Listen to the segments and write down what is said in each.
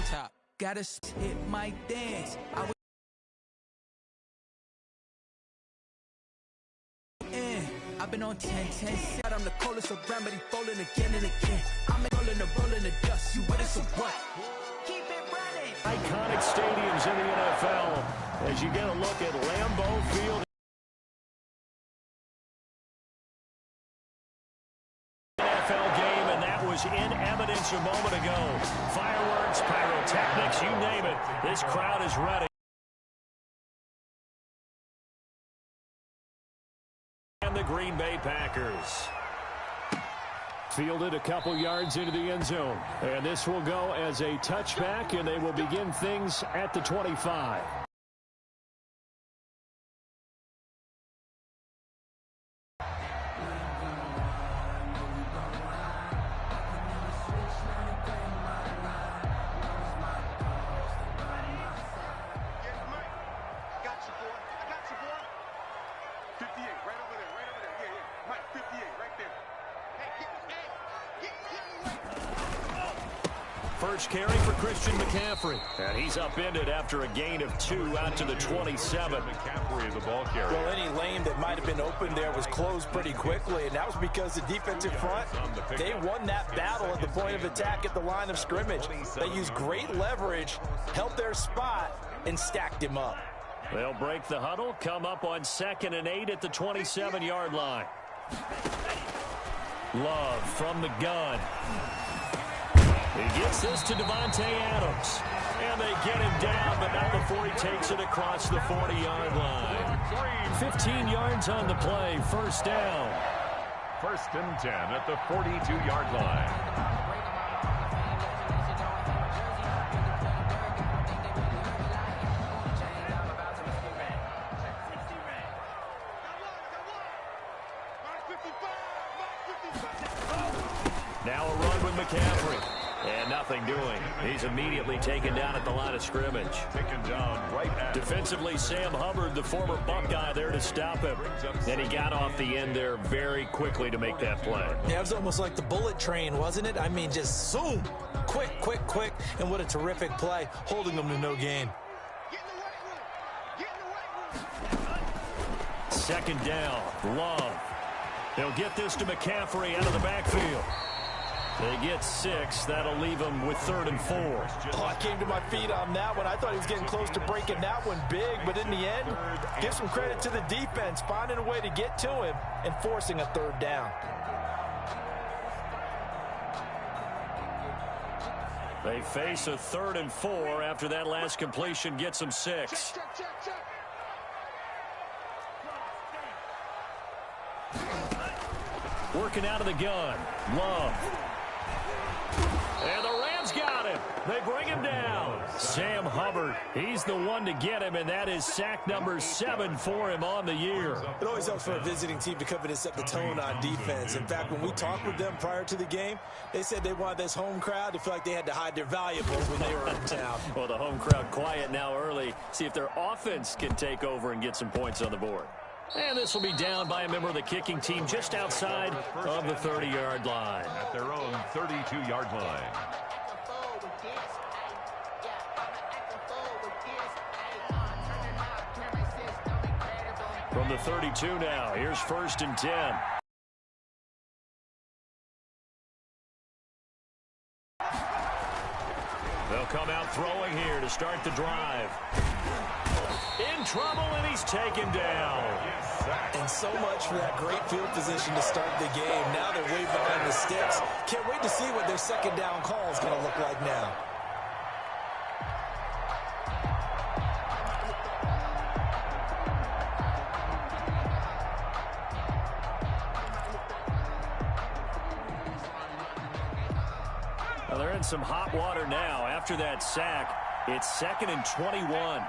top. Gotta hit my dance. I've been on 10-10. I'm the coldest around, but he falling again and again. I'm rolling the dust. You with us or what? Keep it running. Iconic stadiums in the NFL as you get a look at Lambeau Field. NFL game, and that was in evidence a moment ago. Fireworks, pyrotechnics, you name it. This crowd is ready. And the Green Bay Packers fielded a couple yards into the end zone. And this will go as a touchback, and they will begin things at the 25. First carry for Christian McCaffrey. And he's upended after a gain of 2 out to the 27. McCaffrey is the ball carrier. Well, any lane that might have been open there was closed pretty quickly, and that was because the defensive front, they won that battle at the point of attack at the line of scrimmage. They used great leverage, held their spot, and stacked him up. They'll break the huddle, come up on 2nd and 8 at the 27-yard line. Love from the gun. He gets this to Devontae Adams. And they get him down, but not before he takes it across the 40-yard line. 15 yards on the play, first down. 1st and 10 at the 42-yard line. Now a run with McCaffrey. And nothing doing. He's immediately taken down at the line of scrimmage. Taken down right at defensively, Sam Hubbard, the former Buckeye, there to stop him. And he got off the end there very quickly to make that play. Yeah, it was almost like the bullet train, wasn't it? I mean, just zoom. Quick, quick, quick. And what a terrific play, holding them to no gain. 2nd down, Love. They'll get this to McCaffrey out of the backfield. They get 6. That'll leave them with 3rd and 4. Oh, I came to my feet on that one. I thought he was getting close to breaking that one big, but in the end, give some credit to the defense, finding a way to get to him and forcing a 3rd down. They face a 3rd and 4 after that last completion gets them 6. Working out of the gun, Love. And the Rams got him. They bring him down. Sam Hubbard, he's the one to get him, and that is sack number 7 for him on the year. It always helps for a visiting team to come in and set the tone on defense. In fact, when we talked with them prior to the game, they said they wanted this home crowd to feel like they had to hide their valuables when they were in town. Well, the home crowd quiet now early. See if their offense can take over and get some points on the board. And this will be down by a member of the kicking team just outside of the 30-yard line. At their own 32-yard line. From the 32 now, here's 1st and 10. They'll come out throwing here to start the drive. In trouble, and he's taken down. And so much for that great field position to start the game. Now they're way behind the sticks. Can't wait to see what their 2nd down call is going to look like now. Well, they're in some hot water now. After that sack, it's 2nd and 21.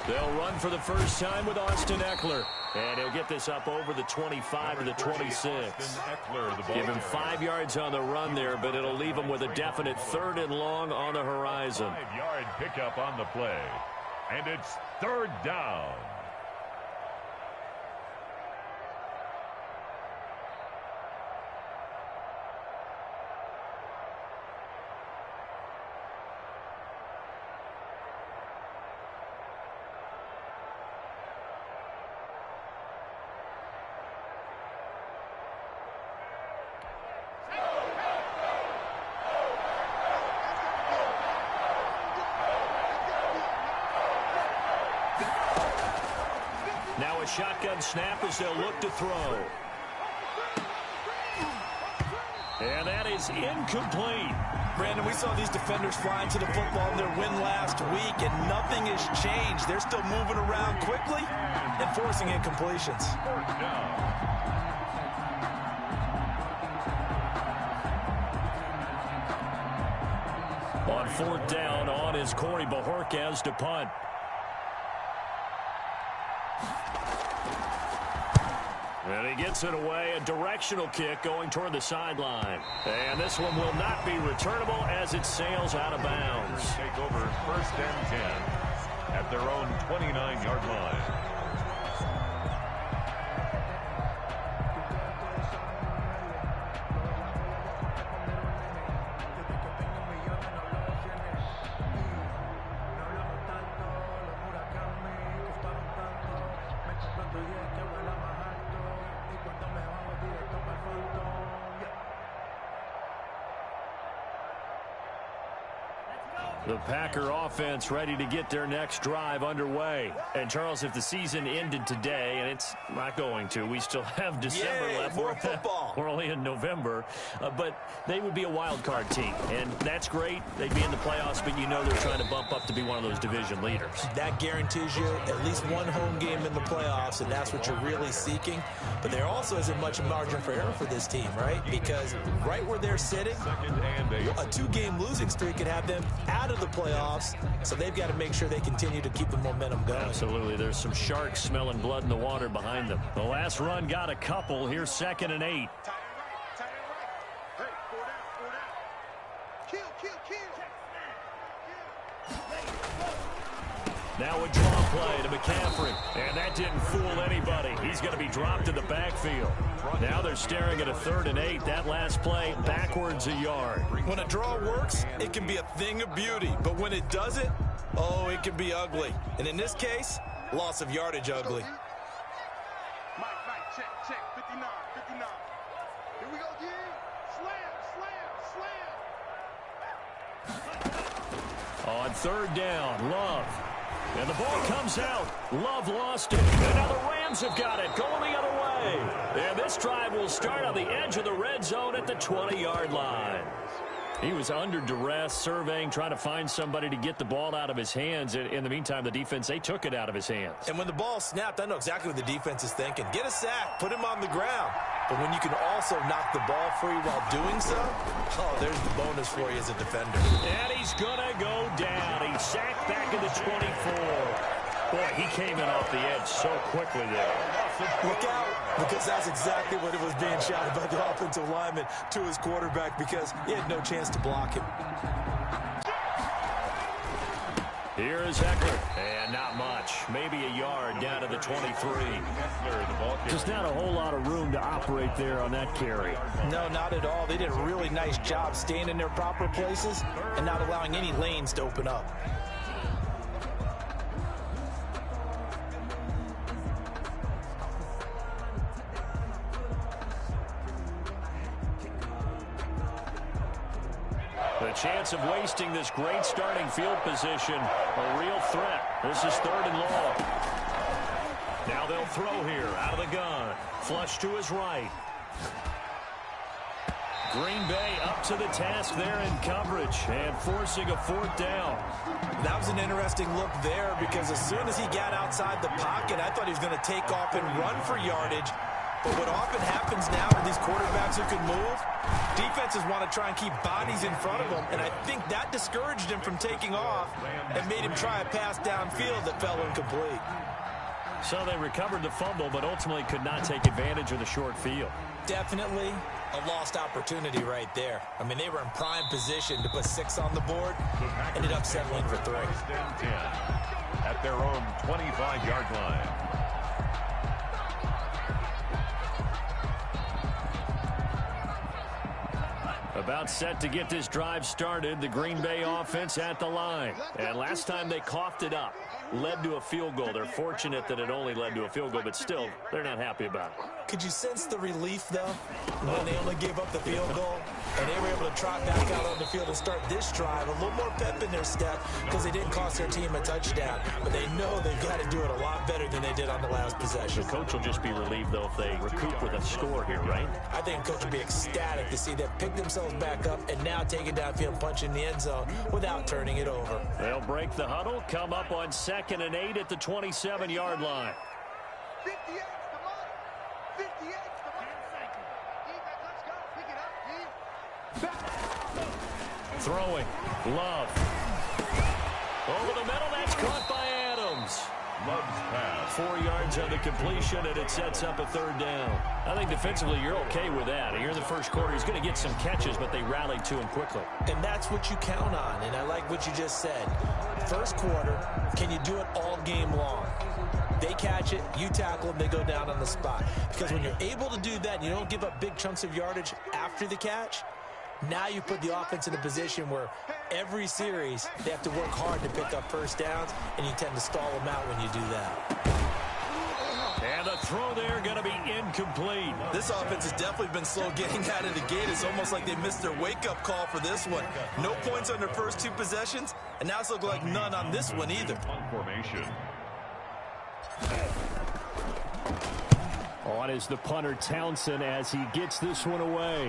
They'll run for the first time with Austin Eckler. And he'll get this up over the 25 to the 26. Give him 5 yards on the run there, but it'll leave him with a definite 3rd and long on the horizon. 5-yard pickup on the play. And it's 3rd down. shotgun snap as they'll look to throw. And that is incomplete. Brandon, we saw these defenders flying to the football in their win last week, and nothing has changed. They're still moving around quickly and forcing incompletions. On fourth down, on is Corey Bajorquez to punt. And he gets it away, a directional kick going toward the sideline. And this one will not be returnable as it sails out of bounds. Take over 1st and 10 at their own 29-yard line. The Packer offense ready to get their next drive underway. And, Charles, if the season ended today, and it's not going to, we still have December left. More football. We're only in November. But they would be a wild card team. And that's great. They'd be in the playoffs, but you know they're trying to bump up to be one of those division leaders. That guarantees you at least one home game in the playoffs, and that's what you're really seeking. But there also isn't much margin for error for this team, right? Because right where they're sitting, a 2-game losing streak could have them out of the playoffs, so they've got to make sure they continue to keep the momentum going. Absolutely. There's some sharks smelling blood in the water behind them. The last run got a couple. Here's 2nd and 8. Now a draw play to McCaffrey, and that didn't fool anybody. He's going to be dropped in the backfield. Now they're staring at a 3rd and 8. That last play, backwards a yard. When a draw works, it can be a thing of beauty. But when it doesn't, oh, it can be ugly. And in this case, loss of yardage ugly. Mike, check, 59. Here we go, G. Slam. On 3rd down, Love. And the ball comes out. Love lost it. And now the Rams have got it. Going the other way. And this drive will start on the edge of the red zone at the 20-yard line. He was under duress, surveying, trying to find somebody to get the ball out of his hands. In the meantime, the defense, they took it out of his hands. And when the ball snapped, I know exactly what the defense is thinking. Get a sack, put him on the ground. But when you can also knock the ball free while doing so, oh, there's the bonus for you as a defender. And he's going to go down. He's sacked back in the 24. Boy, he came in off the edge so quickly there. Look out, because that's exactly what it was being shouted by the offensive lineman to his quarterback, because he had no chance to block him. Here is Eckler, and not much. Maybe a yard down to the 23. Just not a whole lot of room to operate there on that carry. No, not at all. They did a really nice job staying in their proper places and not allowing any lanes to open up. The chance of wasting this great starting field position, a real threat. This is 3rd and long. Now they'll throw here out of the gun. Flush to his right. Green Bay up to the task there in coverage and forcing a 4th down. That was an interesting look there, because as soon as he got outside the pocket, I thought he was going to take off and run for yardage. But what often happens now with these quarterbacks who can move, defenses want to try and keep bodies in front of them, and I think that discouraged him from taking off and made him try a pass downfield that fell incomplete. So they recovered the fumble, but ultimately could not take advantage of the short field. Definitely a lost opportunity right there. I mean, they were in prime position to put 6 on the board, ended up settling for 3. 10 at their own 25-yard line. About set to get this drive started, the Green Bay offense at the line. And last time they coughed it up, led to a field goal. They're fortunate that it only led to a field goal, but still, they're not happy about it. Could you sense the relief, though, when they only gave up the field goal and they were able to trot back out on the field and start this drive? A little more pep in their step because they didn't cost their team a touchdown. But they know they've got to do it a lot better than they did on the last possession. The coach will just be relieved, though, if they recoup with a score here, right? I think the coach will be ecstatic to see them pick themselves back up and now take it downfield, punch in the end zone without turning it over. They'll break the huddle, come up on 2nd and 8 at the 27-yard line. 58, come on. 58, come on. Defense, let's go. Pick it up, Throwing. Love. Over the middle, that's caught by Adams. Love's pass. 4 yards on the completion, and it sets up a 3rd down. I think defensively you're okay with that. Here in the first quarter, he's going to get some catches, but they rallied to him quickly. And that's what you count on, and I like what you just said. First quarter, can you do it all game long? They catch it, you tackle them, they go down on the spot. Because when you're able to do that and you don't give up big chunks of yardage after the catch, now you put the offense in a position where every series they have to work hard to pick up first downs, and you tend to stall them out when you do that. And the throw there going to be incomplete. This offense has definitely been slow getting out of the gate. It's almost like they missed their wake-up call for this one. No points on their first 2 possessions, and now it's looking like none on this one either. Formation. On is the punter Townsend as he gets this one away.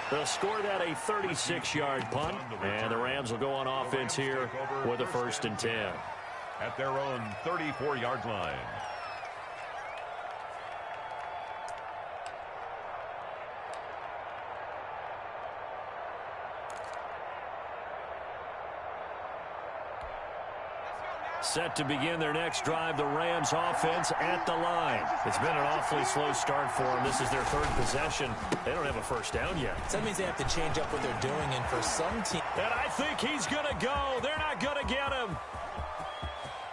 They'll score that a 36-yard punt, and the Rams will go on offense here with a 1st and 10. At their own 34-yard line. Set to begin their next drive, the Rams offense at the line. It's been an awfully slow start for them. This is their 3rd possession. They don't have a first down yet. So that means they have to change up what they're doing, and for some teams... And I think he's going to go. They're not going to get him.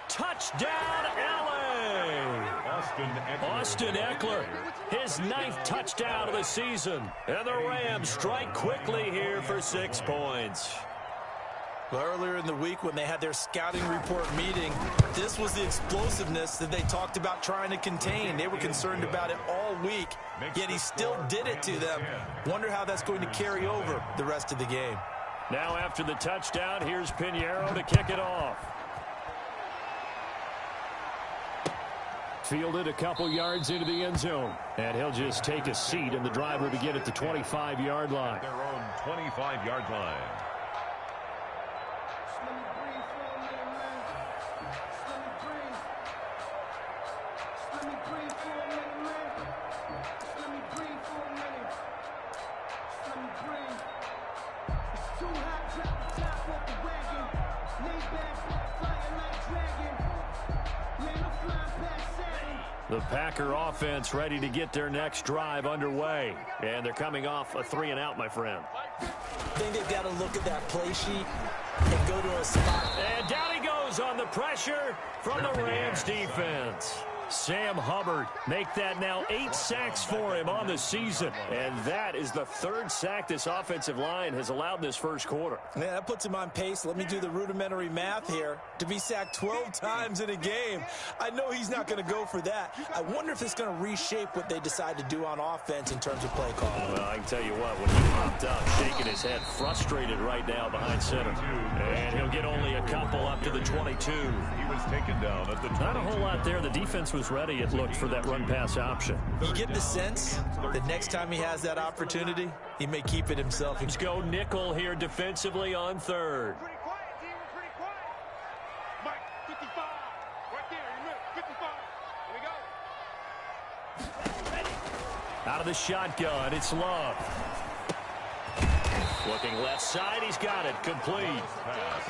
Touchdown, L.A. Austin Eckler, his 9th touchdown of the season. And the Rams strike quickly here for 6 points. Well, earlier in the week when they had their scouting report meeting, this was the explosiveness that they talked about trying to contain. They were concerned about it all week, yet he still did it to them. Wonder how that's going to carry over the rest of the game. Now after the touchdown, here's Pinheiro to kick it off. Fielded a couple yards into the end zone. And he'll just take a seat, and the drive will begin at the 25-yard line. Their own 25-yard line. The Packer offense ready to get their next drive underway. And they're coming off a 3-and-out, my friend. I think they've got to look at that play sheet and go to a spot. And down he goes on the pressure from the Rams defense. Sam Hubbard make that now 8 sacks for him on the season. And that is the 3rd sack this offensive line has allowed this first quarter. Yeah, that puts him on pace. Let me do the rudimentary math here. To be sacked 12 times in a game, I know he's not going to go for that. I wonder if it's going to reshape what they decide to do on offense in terms of play calling. Well, I can tell you what, when he popped up, shaking his head, frustrated right now behind center. And he'll get only a couple up to the 22. He was taken down at the 22. Not a whole lot there. The defense was ready, it looked, for that run-pass option. You get the sense that next time he has that opportunity, he may keep it himself. Let's go nickel here defensively on 3rd. Pretty quiet, team. We're pretty quiet. Mike, 55. Right there, in the middle. 55. Here we go. Out of the shotgun, it's Love. Looking left side, he's got it, complete.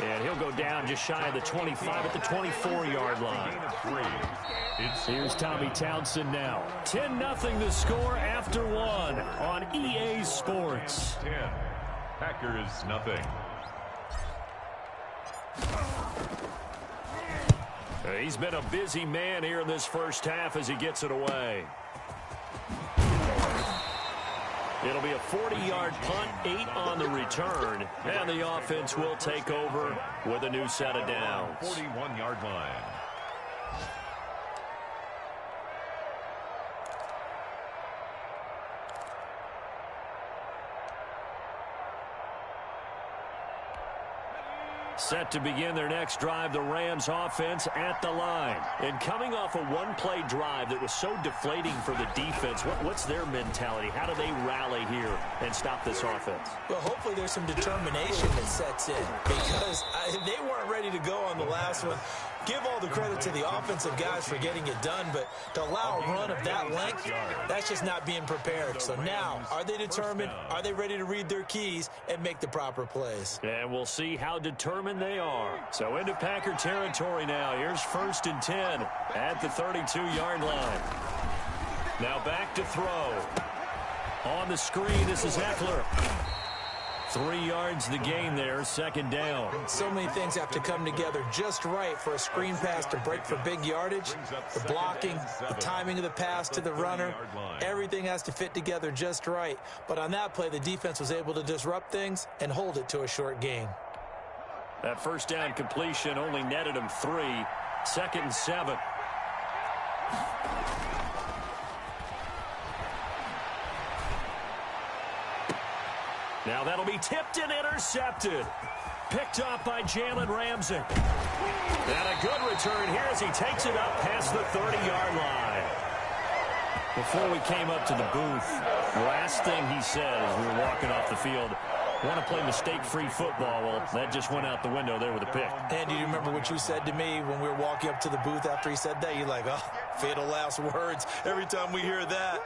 And he'll go down just shy of the 25 at the 24-yard line. Here's Tommy Townsend now. 10-0 the score after 1 on EA Sports. 10. Packers nothing. He's been a busy man here in this first half as he gets it away. It'll be a 40-yard punt, 8 on the return, and the offense will take over with a new set of downs. 41-yard line. Set to begin their next drive, the Rams offense at the line. And coming off a one-play drive that was so deflating for the defense, what's their mentality? How do they rally here and stop this offense? Well, hopefully there's some determination that sets in because they weren't ready to go on the last one. Give all the credit to the offensive guys for getting it done, but to allow a run of that length, that's just not being prepared. So now, are they determined? Are they ready to read their keys and make the proper plays? And we'll see how determined they are. So into Packer territory now. Here's 1st and 10 at the 32-yard line. Now back to throw. On the screen, this is Eckler. 3 yards the gain there, 2nd down. So many things have to come together just right for a screen pass to break for big yardage. The blocking, the timing of the pass to the runner, everything has to fit together just right. But on that play, the defense was able to disrupt things and hold it to a short gain. That 1st down completion only netted him 3. 2nd and 7. Now that'll be tipped and intercepted. Picked off by Jalen Ramsey. And a good return here as he takes it up past the 30-yard line. Before we came up to the booth, last thing he said as we were walking off the field, want to play mistake-free football. Well, that just went out the window there with a pick. And do you remember what you said to me when we were walking up to the booth after he said that? You're like, oh, fatal last words. Every time we hear that,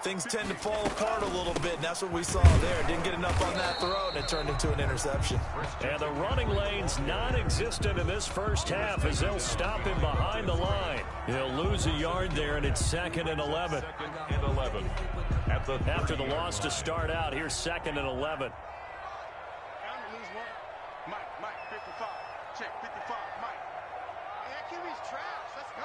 things tend to fall apart a little bit, and that's what we saw there. Didn't get enough on that throw, and it turned into an interception. And the running lane's non-existent in this first half as they'll stop him behind the line. He'll lose a yard there, and it's 2nd and 11. 2nd and 11. After the loss to start out, here's 2nd and 11. Mike, 55. Check, 55, Mike. That QB's trash. Let's go.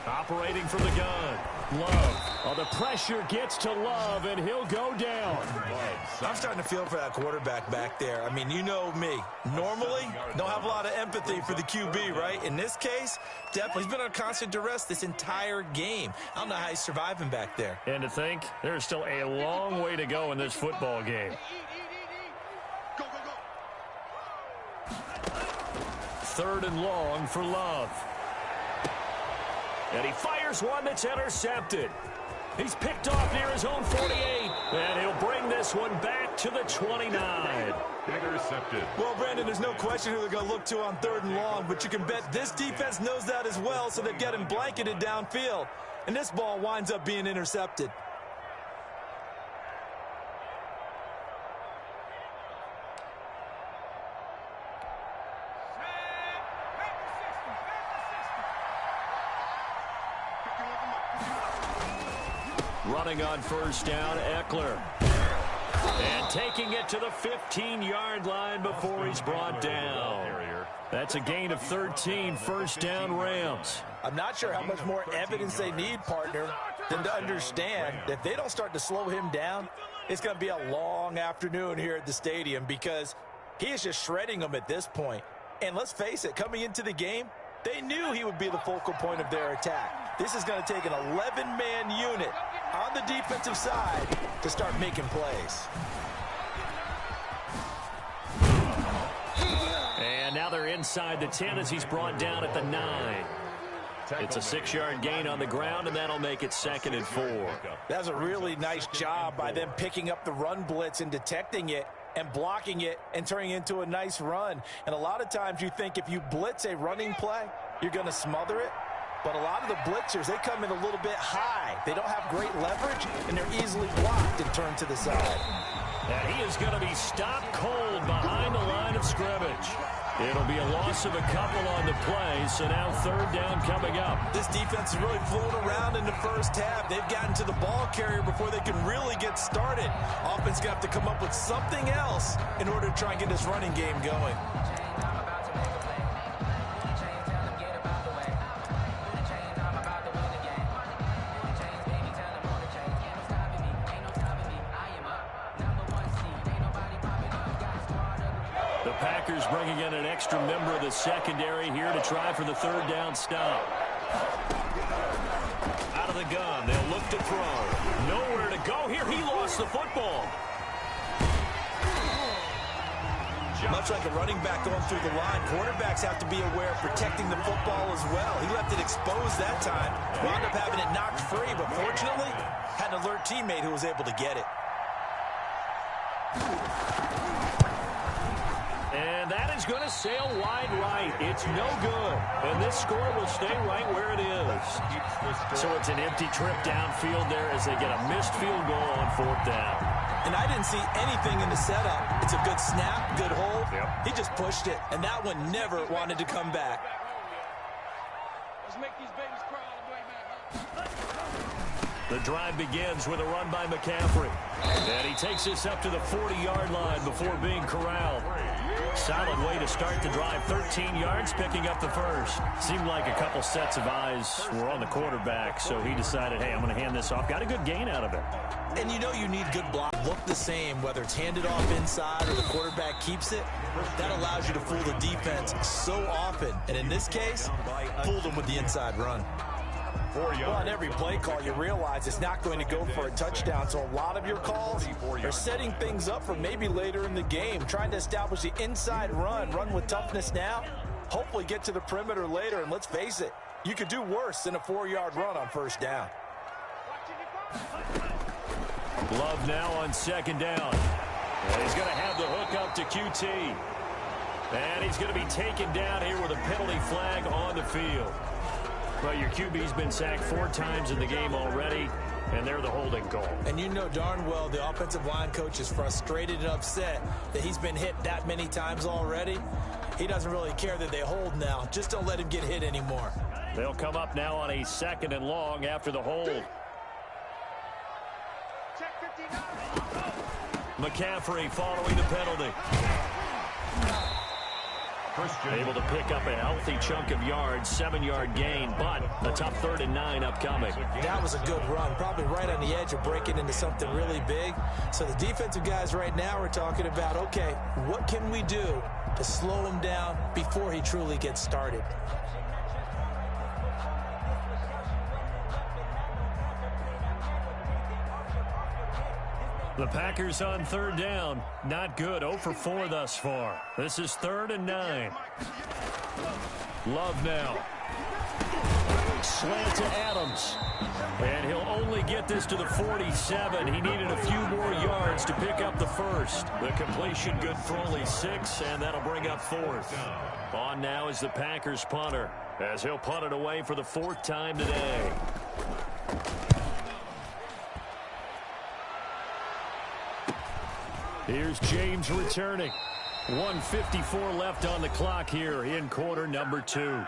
Operating from the gun. Love. Oh, the pressure gets to Love, and he'll go down. I'm starting to feel for that quarterback back there. I mean, you know me. Normally, don't have a lot of empathy for the QB, right? In this case, definitely. He's been on constant duress this entire game. I don't know how he's surviving back there. And to think, there's still a long way to go in this football game. Go. 3rd and long for Love. And he fires one that's intercepted. He's picked off near his own 48. And he'll bring this one back to the 29. Intercepted. Well, Brandon, there's no question who they're going to look to on 3rd and long, but you can bet this defense knows that as well, so they've got him blanketed downfield. And this ball winds up being intercepted. Running on 1st down, Eckler. And taking it to the 15-yard line before he's brought down. That's a gain of 13, 1st down Rams. I'm not sure how much more evidence they need, partner, than to understand that if they don't start to slow him down, it's going to be a long afternoon here at the stadium because he is just shredding them at this point. And let's face it, coming into the game, they knew he would be the focal point of their attack. This is going to take an 11-man unit on the defensive side to start making plays. And now they're inside the 10 as he's brought down at the 9. It's a 6-yard gain on the ground, and that'll make it 2nd and 4. That's a really nice job by them picking up the run blitz and detecting it and blocking it and turning it into a nice run. And a lot of times you think if you blitz a running play, you're going to smother it. But a lot of the blitzers, they come in a little bit high. They don't have great leverage, and they're easily blocked and turned to the side. And he is going to be stopped cold behind the line of scrimmage. It'll be a loss of a couple on the play, so now 3rd down coming up. This defense has really flown around in the first half. They've gotten to the ball carrier before they can really get started. Offense got to come up with something else in order to try and get this running game going. Packers bringing in an extra member of the secondary here to try for the 3rd down stop. Out of the gun, they'll look to throw. Nowhere to go here. He lost the football. Much like a running back going through the line, quarterbacks have to be aware of protecting the football as well. He left it exposed that time, wound up having it knocked free, but fortunately, had an alert teammate who was able to get it. And that is going to sail wide right. It's no good. And this score will stay right where it is. So it's an empty trip downfield there as they get a missed field goal on 4th down. And I didn't see anything in the setup. It's a good snap, good hold. Yep. He just pushed it, and that one never wanted to come back. Let's make these babies cry all the way back. The drive begins with a run by McCaffrey. And he takes this up to the 40-yard line before being corralled. Solid way to start the drive. 13 yards, picking up the first. Seemed like a couple sets of eyes were on the quarterback, so he decided, hey, I'm going to hand this off. Got a good gain out of it. And you know you need good block. Look the same, whether it's handed off inside or the quarterback keeps it. That allows you to fool the defense so often. And in this case, fooled them with the inside run. Well, on every play call, you realize it's not going to go for a touchdown, so a lot of your calls are setting things up for maybe later in the game, trying to establish the inside run with toughness now, hopefully get to the perimeter later, and let's face it, you could do worse than a 4-yard run on 1st down. Love now on 2nd down. And he's going to have the hook up to QT. And he's going to be taken down here with a penalty flag on the field. Well, your QB's been sacked 4 times in the game already, and they're the holding call. And you know darn well the offensive line coach is frustrated and upset that he's been hit that many times already. He doesn't really care that they hold now. Just don't let him get hit anymore. They'll come up now on a 2nd and long after the hold. McCaffrey following the penalty. Able to pick up a healthy chunk of yards, 7-yard gain, but a tough 3rd and 9 upcoming. That was a good run, probably right on the edge of breaking into something really big. So the defensive guys right now are talking about, okay, what can we do to slow him down before he truly gets started? The Packers on 3rd down. Not good. 0 for 4 thus far. This is 3rd and 9. Love now. Slant to Adams. And he'll only get this to the 47. He needed a few more yards to pick up the first. The completion good for only 6, and that'll bring up 4th. On now is the Packers punter, as he'll punt it away for the 4th time today. Here's James returning. 1:54 left on the clock here in quarter number 2.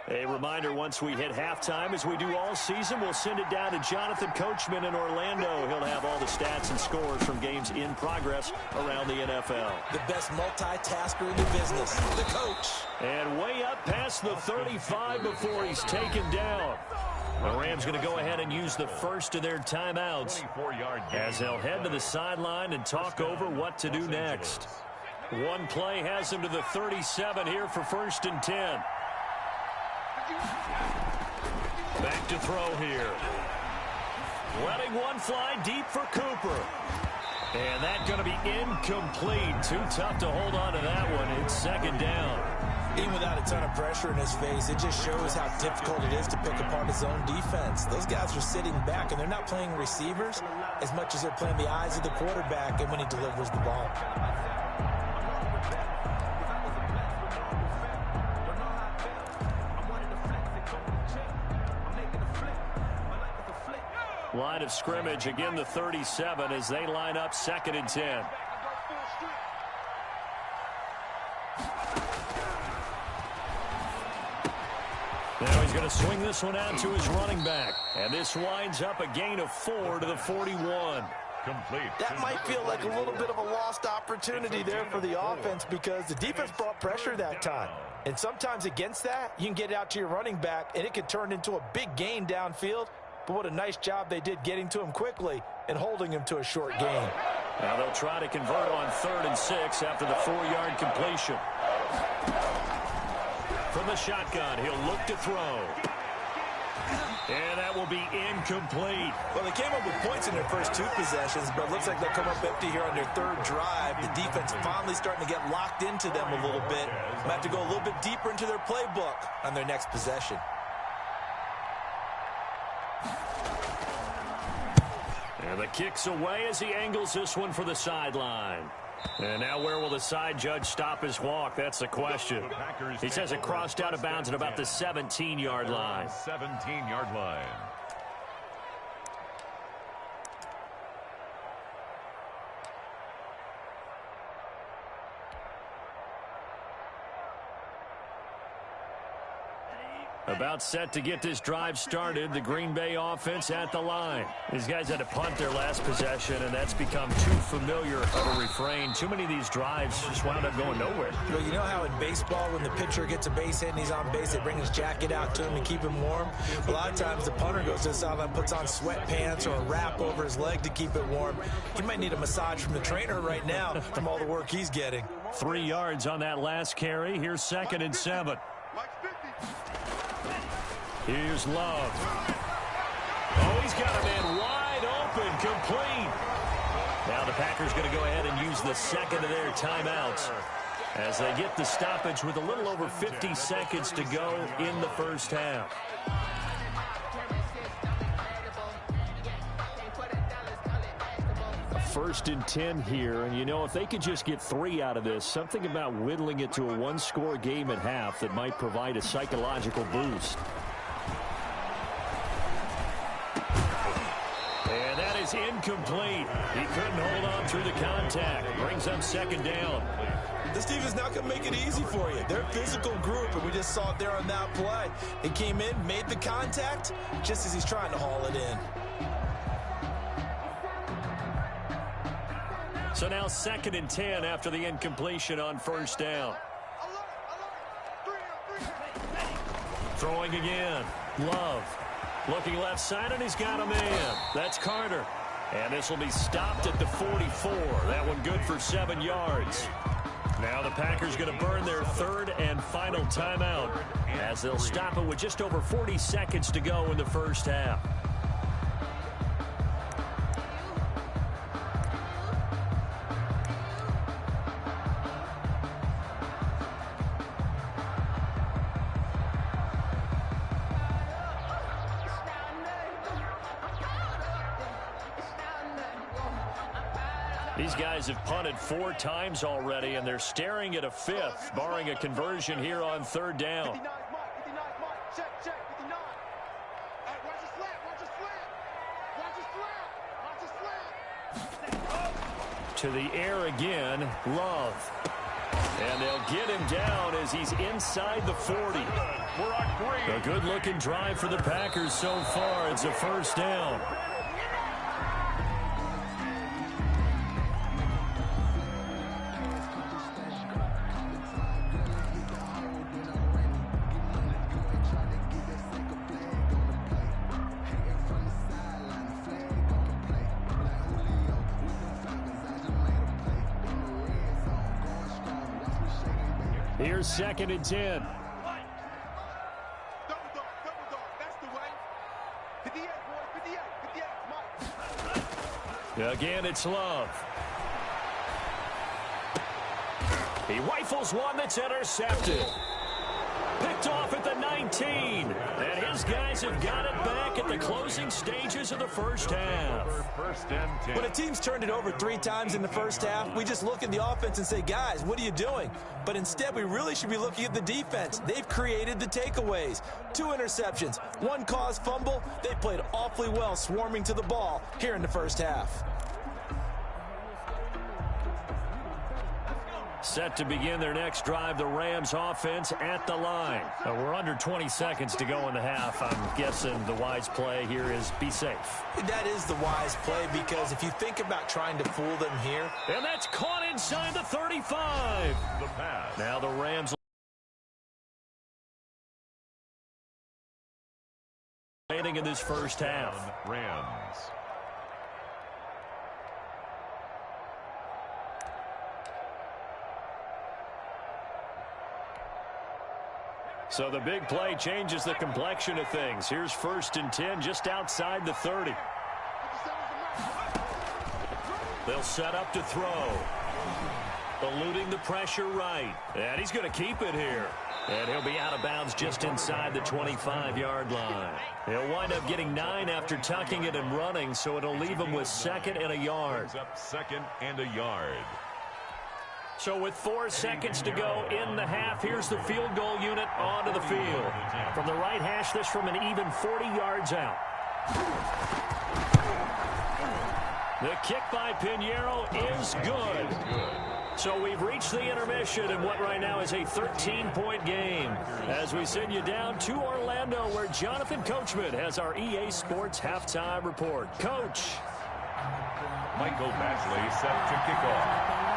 A reminder, once we hit halftime, as we do all season, we'll send it down to Jonathan Coachman in Orlando. He'll have all the stats and scores from games in progress around the NFL. The best multitasker in the business, the coach. And way up past the 35 before he's taken down. The Rams going to go ahead and use the first of their timeouts as they'll head to the sideline and talk over what to do next. One play has him to the 37 here for 1st and 10. Back to throw here. Letting one fly deep for Cooper. And that's going to be incomplete. Too tough to hold on to that one. It's 2nd down. Even without a ton of pressure in his face, it just shows how difficult it is to pick apart his own defense. Those guys are sitting back, and they're not playing receivers as much as they're playing the eyes of the quarterback and when he delivers the ball. Line of scrimmage, again the 37 as they line up 2nd and 10. Now he's going to swing this one out to his running back. And this winds up a gain of 4 to the 41. Complete. That might feel like a little bit of a lost opportunity there for the offense because the defense brought pressure that time. And sometimes against that, you can get it out to your running back, and it could turn into a big gain downfield. But what a nice job they did getting to him quickly and holding him to a short gain. Now they'll try to convert on 3rd and 6 after the 4-yard completion. From the shotgun, he'll look to throw. And that will be incomplete. Well, they came up with points in their first 2 possessions, but it looks like they'll come up empty here on their 3rd drive. The defense finally starting to get locked into them a little bit. Might have to go a little bit deeper into their playbook on their next possession. And the kick's away as he angles this one for the sideline. And now where will the side judge stop his walk? That's the question. He says it crossed out of bounds at about the 17-yard line. 17-yard line. About set to get this drive started. The Green Bay offense at the line. These guys had to punt their last possession, and that's become too familiar of a refrain. Too many of these drives just wound up going nowhere. Well, you know how in baseball, when the pitcher gets a base hit and he's on base, they bring his jacket out to him to keep him warm? A lot of times the punter goes to the sideline, puts on sweatpants or a wrap over his leg to keep it warm. He might need a massage from the trainer right now from all the work he's getting. 3 yards on that last carry. Here's 2nd and 7. Here's Love. Oh, he's got a man wide open, complete. Now the Packers going to go ahead and use the 2nd of their timeouts as they get the stoppage with a little over 50 seconds to go in the first half. First and 10 here, and you know, if they could just get 3 out of this, something about whittling it to a 1-score game at half that might provide a psychological boost. And that is incomplete. He couldn't hold on through the contact. Brings up 2nd down. This team is not going to make it easy for you. They're a physical group, and we just saw it there on that play. He came in, made the contact, just as he's trying to haul it in. So now 2nd and 10 after the incompletion on 1st down. Throwing again. Love. Looking left side, and he's got a man. That's Carter. And this will be stopped at the 44. That one good for 7 yards. Now the Packers going to burn their 3rd and final timeout as they'll stop it with just over 40 seconds to go in the first half. These guys have punted 4 times already, and they're staring at a 5th, barring a conversion here on 3rd down. To the air again, Love. And they'll get him down as he's inside the 40. A good-looking drive for the Packers so far. It's a 1st down. Here's 2nd and 10. Again, it's Love. He rifles one that's intercepted. Picked off at the 19. And his guys have got it back at the closing stages of the first half. When a team's turned it over 3 times in the first half, we just look at the offense and say, guys, what are you doing? But instead, we really should be looking at the defense. They've created the takeaways. 2 interceptions, 1 caused fumble. They played awfully well swarming to the ball here in the first half. Set to begin their next drive, the Rams offense at the line. We're under 20 seconds to go in the half. I'm guessing the wise play here is be safe. That is the wise play, because if you think about trying to fool them here. And that's caught inside the 35. The pass. Now the Rams leading in this first half. Rams. So the big play changes the complexion of things. Here's 1st and 10 just outside the 30. They'll set up to throw. Eluding the pressure right. And he's going to keep it here. And he'll be out of bounds just inside the 25-yard line. He'll wind up getting 9 after tucking it and running, so it'll leave him with 2nd and a yard. Up 2nd and a yard. So with 4 seconds to go in the half, here's the field goal unit onto the field. From the right hash, this from an even 40 yards out. The kick by Pinheiro is good. So we've reached the intermission in what right now is a 13-point game as we send you down to Orlando where Jonathan Coachman has our EA Sports halftime report. Coach. Michael Batchley set to kick off.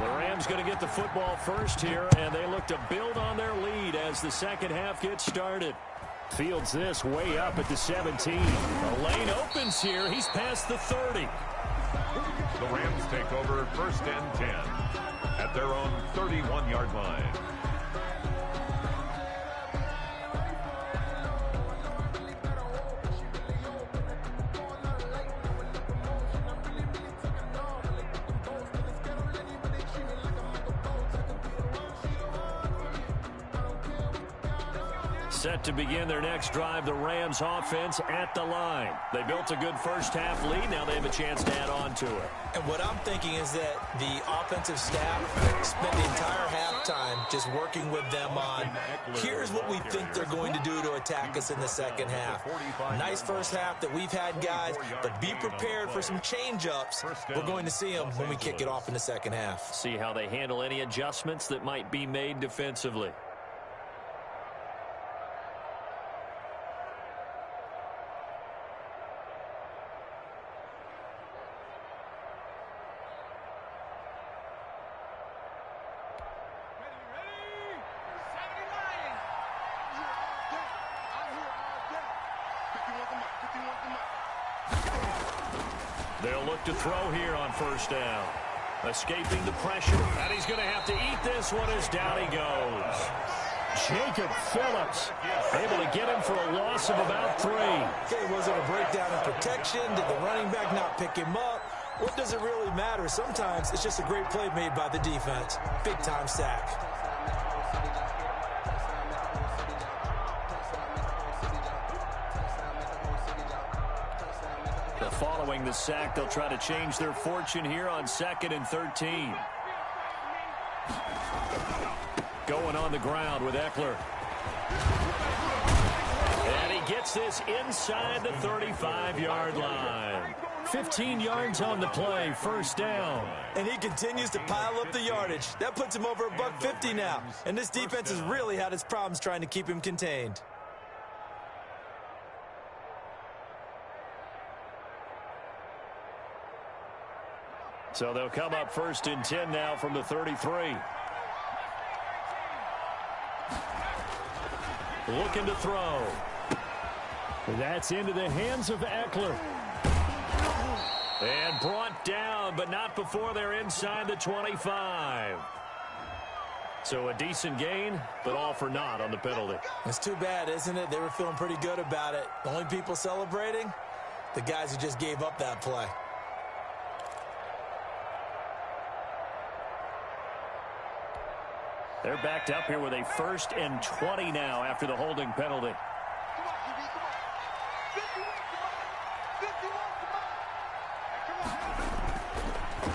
The Rams going to get the football first here, and they look to build on their lead as the second half gets started. Fields this way up at the 17. The lane opens here. He's past the 30. The Rams take over 1st and 10 at their own 31-yard line. Set to begin their next drive, the Rams offense at the line. They built a good first half lead. Now they have a chance to add on to it. And what I'm thinking is that the offensive staff spent the entire halftime just working with them on, here's what we think they're going to do to attack us in the second half. Nice first half that we've had, guys, but be prepared for some change-ups. We're going to see them when we kick it off in the second half. See how they handle any adjustments that might be made defensively. They'll look to throw here on 1st down. Escaping the pressure, and he's going to have to eat this one as down he goes. Jacob Phillips able to get him for a loss of about 3. Okay, was it a breakdown in protection? Did the running back not pick him up? What does it really matter? Sometimes it's just a great play made by the defense. Big-time sack. Following the sack, they'll try to change their fortune here on 2nd and 13. Going on the ground with Eckler. And he gets this inside the 35-yard line. 15 yards on the play, 1st down. And he continues to pile up the yardage. That puts him over $150 now. And this defense has really had its problems trying to keep him contained. So they'll come up 1st and 10 now from the 33. Looking to throw. That's into the hands of Eckler. And brought down, but not before they're inside the 25. So a decent gain, but all for naught on the penalty. It's too bad, isn't it? They were feeling pretty good about it. The only people celebrating, the guys who just gave up that play. They're backed up here with a 1st and 20 now after the holding penalty.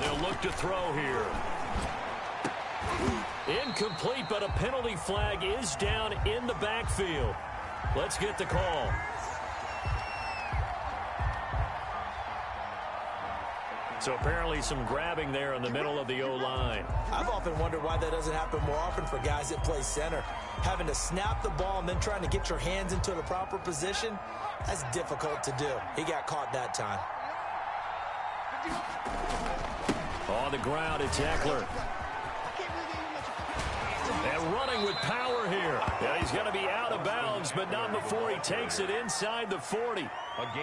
They'll look to throw here. Incomplete, but a penalty flag is down in the backfield. Let's get the call. So apparently some grabbing there in the middle of the O-line. I've often wondered why that doesn't happen more often for guys that play center. Having to snap the ball and then trying to get your hands into the proper position, that's difficult to do. He got caught that time. On the ground, it's Eckler. And running with power here. Yeah, he's going to be out of bounds, but not before he takes it inside the 40.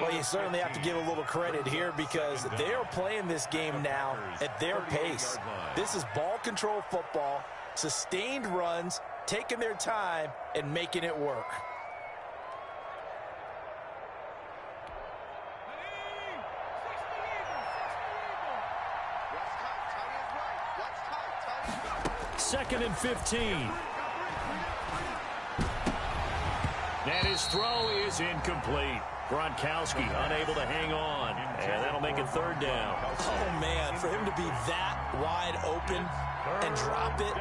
Well, you certainly have to give a little credit here because they're playing this game now at their pace. This is ball control football, sustained runs, taking their time, and making it work. Second and 15. And his throw is incomplete. Gronkowski unable to hang on. And that'll make it third down. Oh, man, for him to be that wide open and drop it.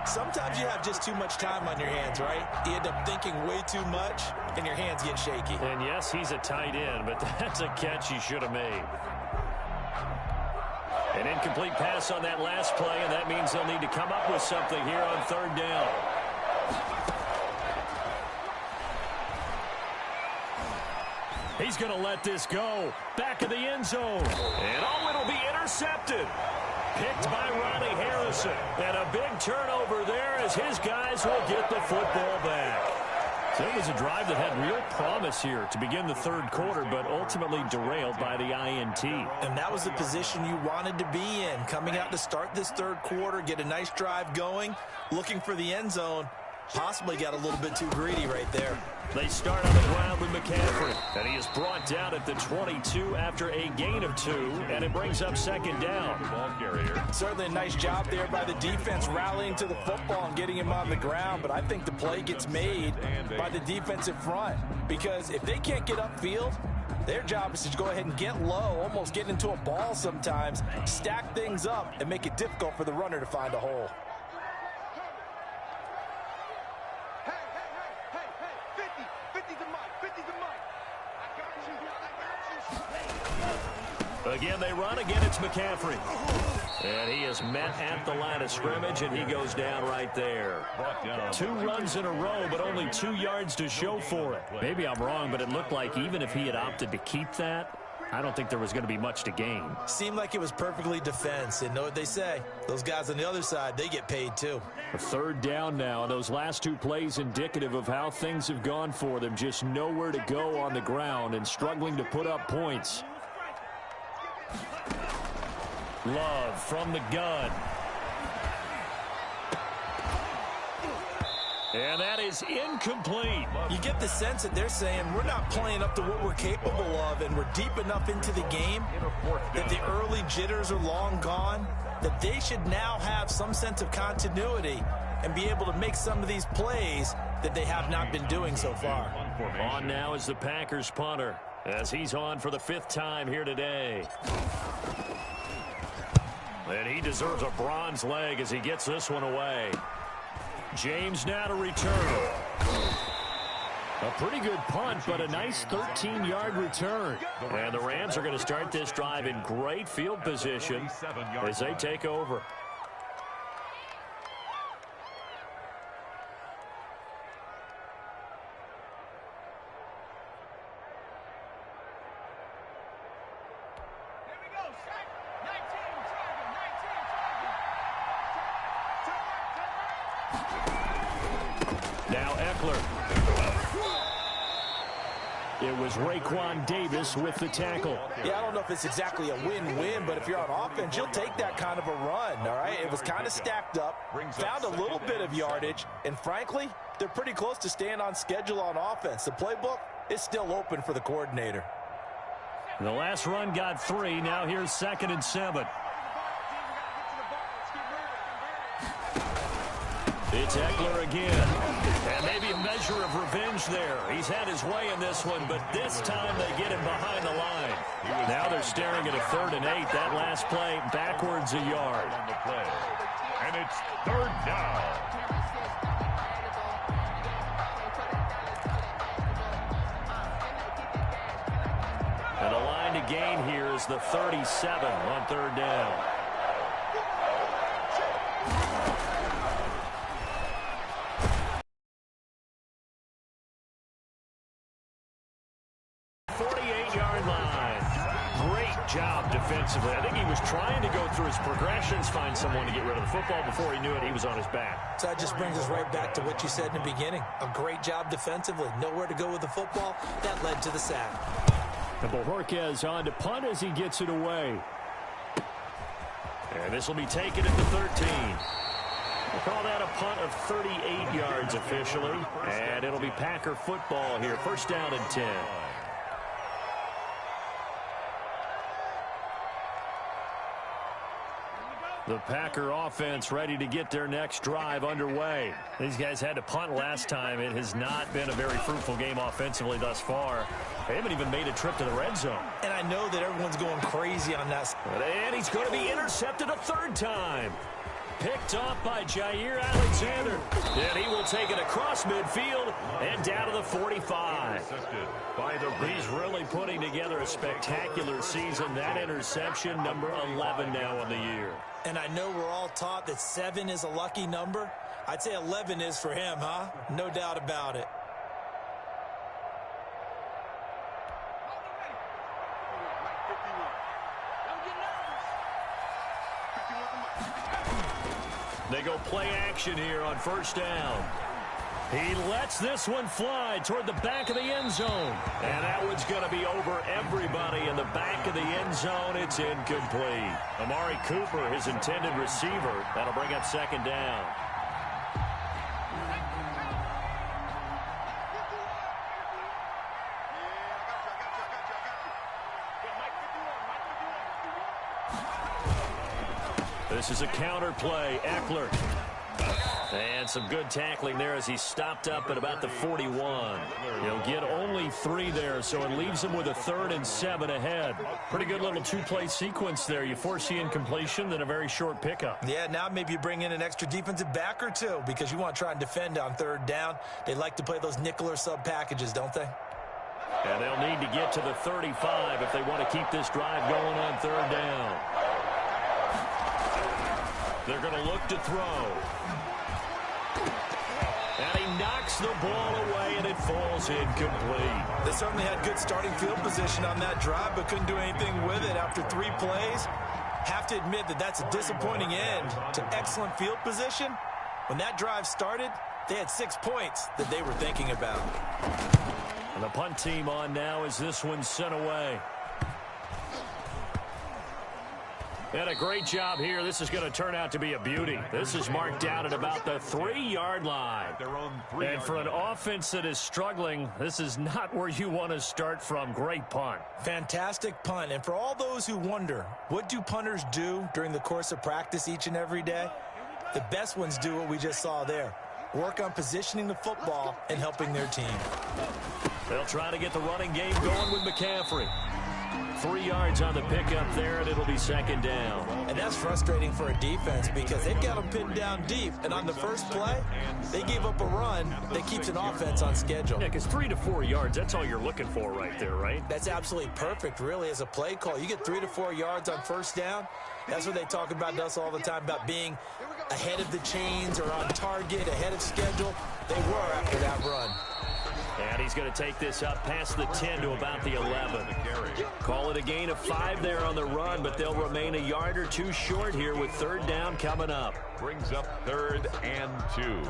Sometimes you have just too much time on your hands, right? You end up thinking way too much, and your hands get shaky. And yes, he's a tight end, but that's a catch he should have made. An incomplete pass on that last play, and that means they'll need to come up with something here on third down. He's going to let this go. Back of the end zone. And oh, it'll be intercepted. Picked by Ronnie Harrison. And a big turnover there as his guys will get the football back. So it was a drive that had real promise here to begin the third quarter, but ultimately derailed by the INT. And that was the position you wanted to be in. Coming out to start this third quarter, get a nice drive going, looking for the end zone. Possibly got a little bit too greedy right there. They start on the ground with McCaffrey, and he is brought down at the 22 after a gain of 2, and it brings up second down. Ball carrier. Certainly a nice job there by the defense rallying to the football and getting him on the ground, but I think the play gets made by the defensive front because if they can't get upfield, their job is to go ahead and get low, almost get into a ball sometimes, stack things up, and make it difficult for the runner to find a hole. Again, they run. Again, it's McCaffrey. And he is met at the line of scrimmage, and he goes down right there. 2 runs in a row, but only 2 yards to show for it. Maybe I'm wrong, but it looked like even if he had opted to keep that, I don't think there was going to be much to gain. Seemed like it was perfectly defense. And know what they say? Those guys on the other side, they get paid too. A third down now. Those last 2 plays indicative of how things have gone for them. Just nowhere to go on the ground and struggling to put up points. Love from the gun. And that is incomplete. You get the sense that they're saying we're not playing up to what we're capable of, and we're deep enough into the game that the early jitters are long gone, that they should now have some sense of continuity and be able to make some of these plays that they have not been doing so far. On now is the Packers punter as he's on for the 5th time here today. And he deserves a bronze leg as he gets this one away. James now to return. A pretty good punt, but a nice 13-yard return. And the Rams are going to start this drive in great field position as they take over. Now Eckler. It was Raekwon Davis with the tackle. Yeah, I don't know if it's exactly a win-win, but if you're on offense, you'll take that kind of a run, all right? It was kind of stacked up, found a little bit of yardage, and frankly, they're pretty close to staying on schedule on offense. The playbook is still open for the coordinator. The last run got 3. Now here's 2nd and 7. It's Eckler again. And maybe a measure of revenge there. He's had his way in this one, but this time they get him behind the line. Now they're staring at a 3rd and 8. That last play backwards a yard. And it's 3rd down. And the line to gain here is the 37 on 3rd down. job defensively. I think he was trying to go through his progressions, find someone to get rid of the football. Before he knew it, he was on his back. So that just brings us right back to what you said in the beginning. A great job defensively. Nowhere to go with the football. That led to the sack. And Bojorquez on to punt as he gets it away. And this will be taken at the 13. We'll call that a punt of 38 yards officially. And it'll be Packer football here. First down and 10. The Packer offense ready to get their next drive underway. These guys had to punt last time. It has not been a very fruitful game offensively thus far. They haven't even made a trip to the red zone. And I know that everyone's going crazy on that. And he's going to be intercepted a third time. Picked off by Jair Alexander. And he will take it across midfield and down to the 45. He's really putting together a spectacular season. That interception, number 11 now on the year. And I know we're all taught that 7 is a lucky number. I'd say 11 is for him, huh? No doubt about it. They go play action here on first down. He lets this one fly toward the back of the end zone. And that one's going to be over everybody in the back of the end zone. It's incomplete. Amari Cooper, his intended receiver. That'll bring up second down. This is a counter play. Eckler. And some good tackling there as he stopped up at about the 41. He'll get only 3 there, so it leaves him with a 3rd and 7 ahead. Pretty good little 2-play sequence there. You force the incompletion, then a very short pickup. Yeah, now maybe you bring in an extra defensive back or two because you want to try and defend on 3rd down. They like to play those nickel or sub packages, don't they? And they'll need to get to the 35 if they want to keep this drive going on 3rd down. They're going to look to throw. And he knocks the ball away, and it falls incomplete. They certainly had good starting field position on that drive, but couldn't do anything with it after 3 plays. Have to admit that that's a disappointing end to excellent field position. When that drive started, they had 6 points that they were thinking about. And the punt team on now as this one's sent away. And a great job here. This is going to turn out to be a beauty. This is marked down at about the 3-yard line. And for an offense that is struggling, this is not where you want to start from. Great punt. Fantastic punt. And for all those who wonder, what do punters do during the course of practice each and every day? The best ones do what we just saw there. Work on positioning the football and helping their team. They'll try to get the running game going with McCaffrey. 3 yards on the pickup there, and it'll be second down. And that's frustrating for a defense because they've got them pinned down deep. And on the first play, they gave up a run that keeps an offense on schedule. Yeah, because 3 to 4 yards, that's all you're looking for right there, right? That's absolutely perfect, really, as a play call. You get 3 to 4 yards on first down. That's what they talk about to us all the time, about being ahead of the chains or on target, ahead of schedule. They were after that run. And he's going to take this up past the 10 to about the 11. Call it a gain of 5 there on the run, but they'll remain a yard or 2 short here with 3rd down coming up. Brings up 3rd and 2.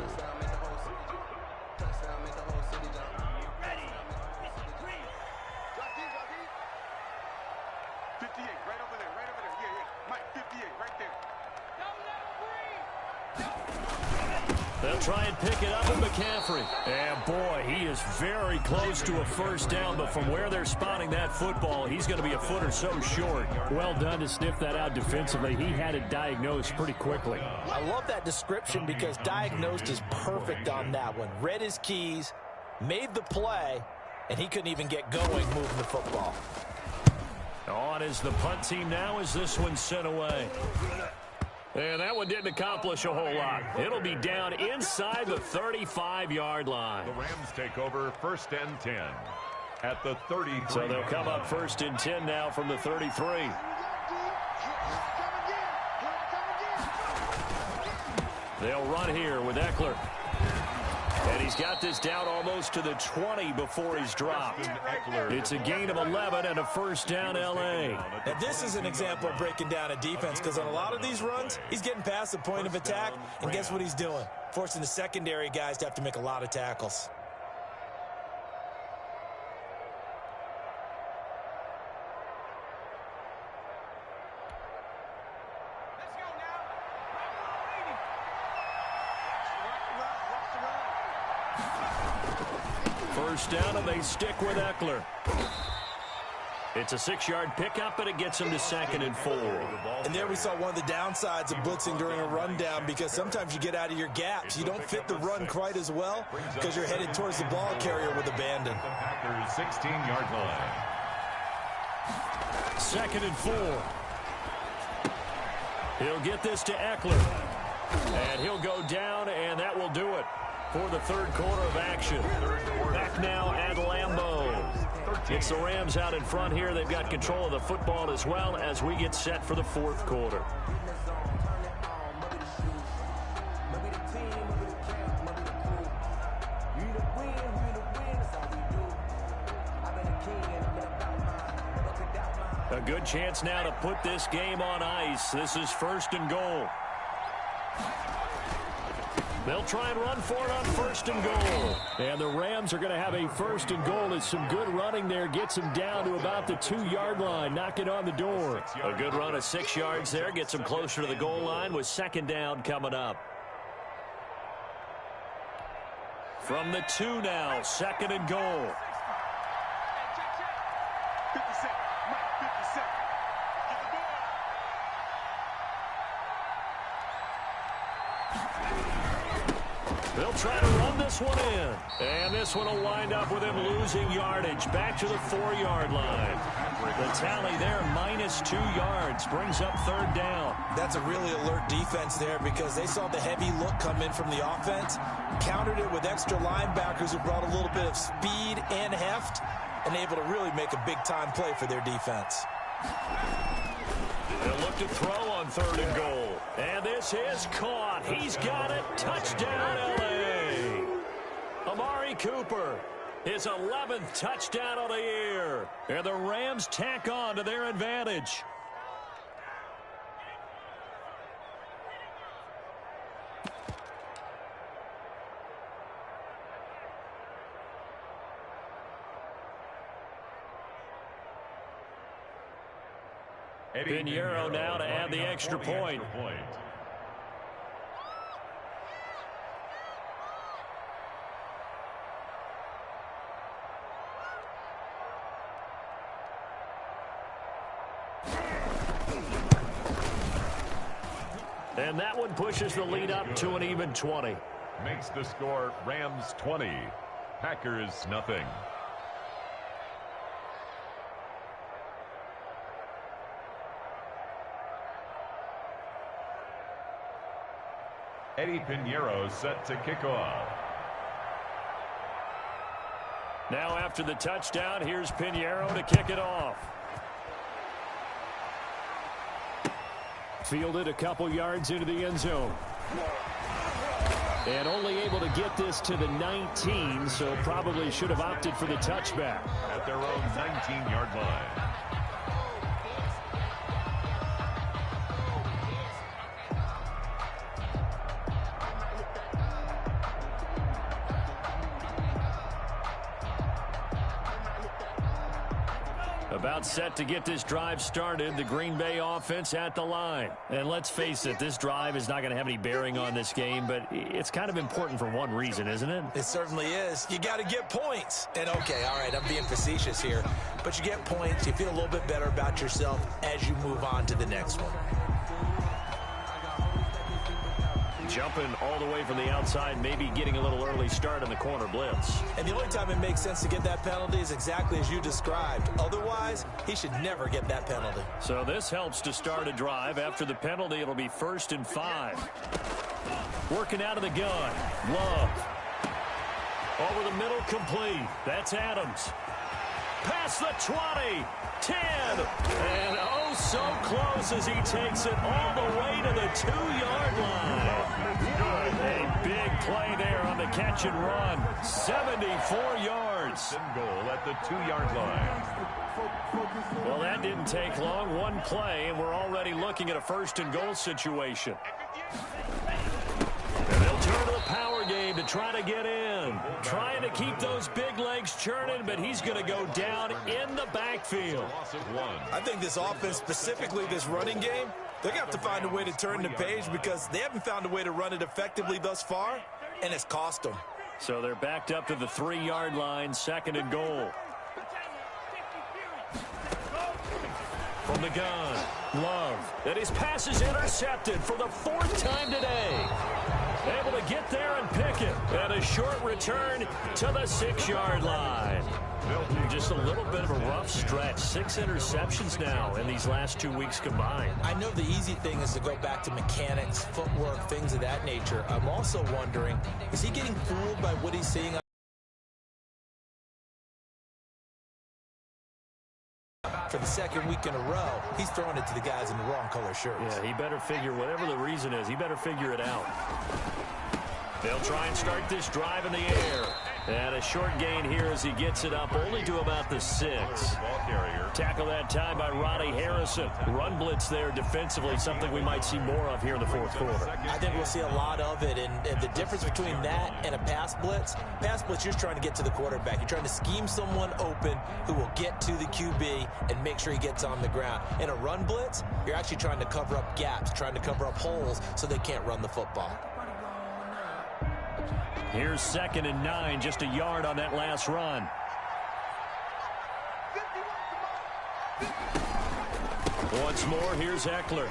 They'll try and pick it up with McCaffrey. And, boy, he is very close to a first down, but from where they're spotting that football, he's going to be a foot or so short. Well done to sniff that out defensively. He had it diagnosed pretty quickly. I love that description because diagnosed is perfect on that one. Read his keys, made the play, and he couldn't even get going moving the football. On is the punt team now as this one's sent away. And that one didn't accomplish a whole lot. It'll be down inside the 35-yard line. The Rams take over 1st and 10 at the 33. So they'll come up 1st and 10 now from the 33. They'll run here with Eckler. And He's got this down almost to the 20 before he's dropped. It's a gain of 11 and a first down L.A. Now, this is an example of breaking down a defense because on a lot of these runs, he's getting past the point of attack, and guess what he's doing? Forcing the secondary guys to have to make a lot of tackles. First down, and they stick with Eckler. It's a 6-yard pickup, and it gets him to 2nd and 4. And there we saw one of the downsides of blitzing during a rundown because sometimes you get out of your gaps. You don't fit the run quite as well because you're headed towards the ball carrier with abandon. Packers 16-yard line. 2nd and 4. He'll get this to Eckler. And he'll go down, and that will do it for the third quarter of action. Back now at Lambeau. It's the Rams out in front here. They've got control of the football as well as we get set for the fourth quarter. A good chance now to put this game on ice. This is 1st and goal. They'll try and run for it on 1st and goal. And the Rams are going to have a 1st and goal as some good running there gets them down to about the 2-yard line, knocking on the door. A good run of 6 yards there gets them closer to the goal line with 2nd down coming up. From the 2 now, 2nd and goal. 50 seconds. Mike, 50 seconds. Get the ball. They'll try to run this one in. And this one will wind up with him losing yardage. Back to the 4-yard line. The tally there, -2 yards. Brings up 3rd down. That's a really alert defense there because they saw the heavy look come in from the offense, countered it with extra linebackers who brought a little bit of speed and heft, and able to really make a big-time play for their defense. They'll look to throw on 3rd and goal. And this is caught. He's got it. Touchdown, L.A. Amari Cooper, his 11th touchdown of the year. And the Rams tack on to their advantage. Pinheiro now to add the extra point. And that one pushes the lead up to an even 20. Makes the score Rams 20, Packers nothing. Eddie Pinheiro set to kick off. Now after the touchdown, here's Pinheiro to kick it off. Fielded a couple yards into the end zone. And only able to get this to the 19, so probably should have opted for the touchback. At their own 19-yard line. About set to get this drive started, the Green Bay offense at the line. And let's face it, this drive is not going to have any bearing on this game, but it's kind of important for one reason, isn't it? It certainly is. You got to get points. And okay, all right, I'm being facetious here, but you get points, you feel a little bit better about yourself as you move on to the next one. Jumping all the way from the outside, maybe getting a little early start in the corner blitz. And the only time it makes sense to get that penalty is exactly as you described. Otherwise, he should never get that penalty. So this helps to start a drive. After the penalty, it'll be 1st and 5. Working out of the gun. Love. Over the middle, complete. That's Adams. Past the 20. 10. And oh, so close as he takes it all the way to the 2-yard line. A big play there on the catch and run. 74 yards. Goal at the 2-yard line. Well, that didn't take long. One play, and we're already looking at a first-and-goal situation. And they'll turn to the power game to try to get in. Trying to keep those big legs churning, but he's going to go down in the backfield. I think this offense, specifically this running game, they're going to have to find a way to turn the page because they haven't found a way to run it effectively thus far, and it's cost them. So they're backed up to the 3-yard line, 2nd and goal. From the gun, Love. And his pass is intercepted for the 4th time today. Able to get there and pick it. And a short return to the 6-yard line. Just a little bit of a rough stretch. 6 interceptions now in these last 2 weeks combined. I know the easy thing is to go back to mechanics, footwork, things of that nature. I'm also wondering, is he getting fooled by what he's seeing? For the 2nd week in a row, he's throwing it to the guys in the wrong color shirts. Yeah, he better figure, whatever the reason is, he better figure it out. They'll try and start this drive in the air. And a short gain here as he gets it up only to about the 6. Tackle that time by Ronnie Harrison. Run blitz there defensively, something we might see more of here in the 4th quarter. I think we'll see a lot of it, and the difference between that and a pass blitz, you're just trying to get to the quarterback. You're trying to scheme someone open who will get to the QB and make sure he gets on the ground. In a run blitz, you're actually trying to cover up gaps, trying to cover up holes so they can't run the football. Here's 2nd and 9, just a yard on that last run. Once more, here's Eckler.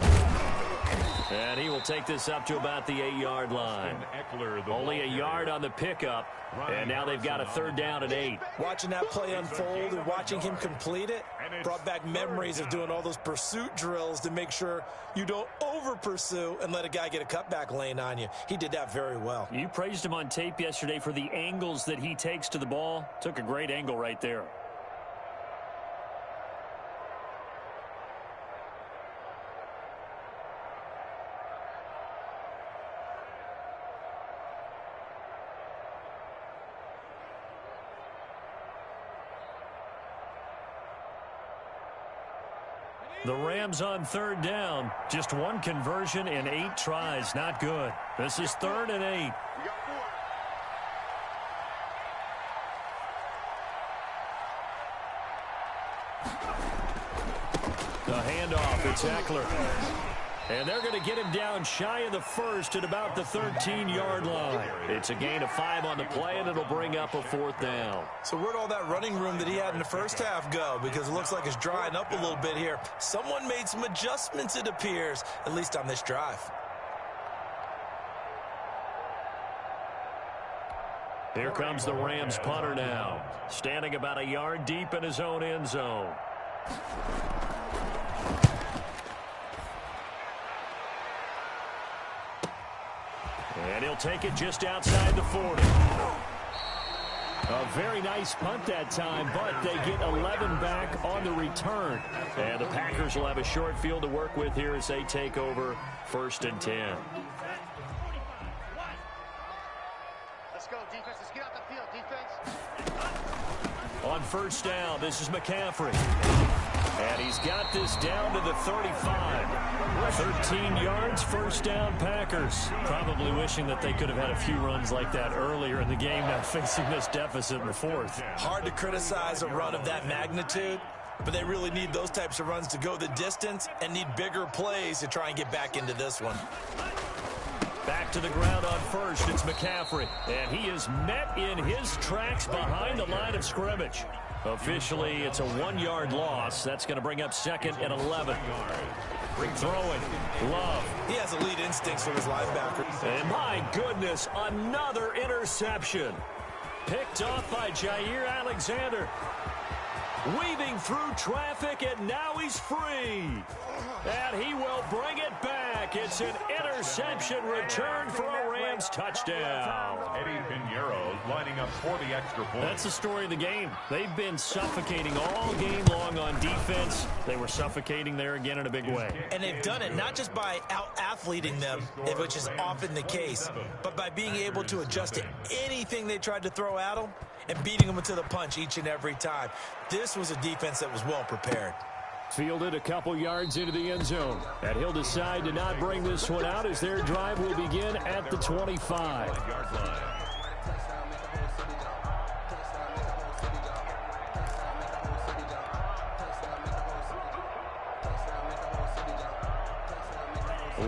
And he will take this up to about the 8-yard line. Only a yard on the pickup, and now they've got a 3rd down and 8. Watching that play unfold and watching him complete it brought back memories of doing all those pursuit drills to make sure you don't over-pursue and let a guy get a cutback lane on you. He did that very well. You praised him on tape yesterday for the angles that he takes to the ball. Took a great angle right there. The Rams on 3rd down. Just 1 conversion in 8 tries. Not good. This is 3rd and 8. The handoff. It's Eckler. And they're going to get him down shy of the 1st at about the 13-yard line. It's a gain of 5 on the play, and it'll bring up a 4th down. So where'd all that running room that he had in the first half go? Because it looks like it's drying up a little bit here. Someone made some adjustments, it appears, at least on this drive. Here comes the Rams punter now, standing about a yard deep in his own end zone. And he'll take it just outside the 40. A very nice punt that time, but they get 11 back on the return. And the Packers will have a short field to work with here as they take over 1st and 10. Let's go, defense. Let's get out the field, defense. On 1st down, this is McCaffrey. And he's got this down to the 35. 13 yards, 1st down, Packers. Probably wishing that they could have had a few runs like that earlier in the game, now facing this deficit in the 4th. Hard to criticize a run of that magnitude, but they really need those types of runs to go the distance and need bigger plays to try and get back into this one. Back to the ground on 1st, it's McCaffrey. And he is met in his tracks behind the line of scrimmage. Officially, it's a 1-yard loss. That's going to bring up 2nd and 11. Throwing, Love. He has elite instincts for his linebacker. And my goodness, another interception. Picked off by Jair Alexander. Weaving through traffic, and now he's free. And he will bring it back. It's an interception return for a Rams touchdown. Eddie Pinheiro lining up for the extra point. That's the story of the game. They've been suffocating all game long on great defense. They were suffocating there again in a big way. And they've done it not just by out-athleting them, which is often the case, but by being able to adjust to anything they tried to throw at them and beating them to the punch each and every time. This was a defense that was well prepared. Fielded a couple yards into the end zone. And he'll decide to not bring this one out as their drive will begin at the 25.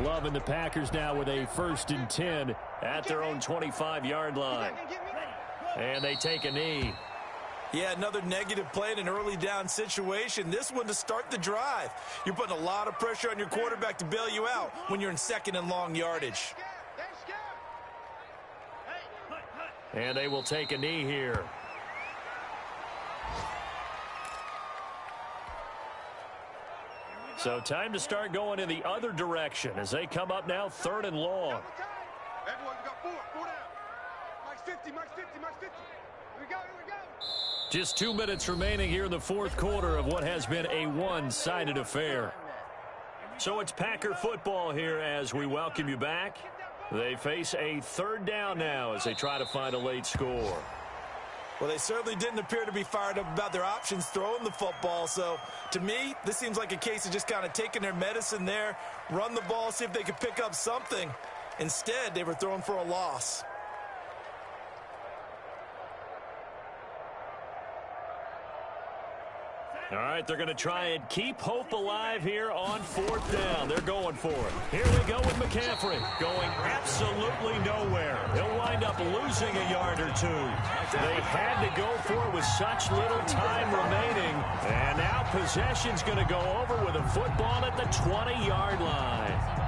Loving the Packers now with a 1st and 10 at their own 25-yard line. And they take a knee. Yeah, another negative play in an early down situation. This one to start the drive. You're putting a lot of pressure on your quarterback to bail you out when you're in 2nd and long yardage. And they will take a knee here. So time to start going in the other direction as they come up now 3rd and long. Everyone got 4 down. Max 50, Max 50, Max 50. Here we go, here we go. Just 2 minutes remaining here in the 4th quarter of what has been a one-sided affair. So it's Packer football here as we welcome you back. They face a 3rd down now as they try to find a late score. Well, they certainly didn't appear to be fired up about their options throwing the football. So, to me, this seems like a case of just kind of taking their medicine there, run the ball, see if they could pick up something. Instead, they were throwing for a loss. All right, they're going to try and keep hope alive here on 4th down. They're going for it. Here we go with McCaffrey, going absolutely nowhere. He'll wind up losing a yard or 2. They had to go for it with such little time remaining. And now possession's going to go over with a football at the 20-yard line.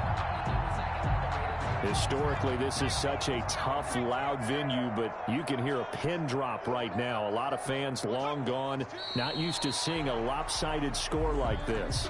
Historically, this is such a tough, loud venue, but you can hear a pin drop right now. A lot of fans long gone, not used to seeing a lopsided score like this.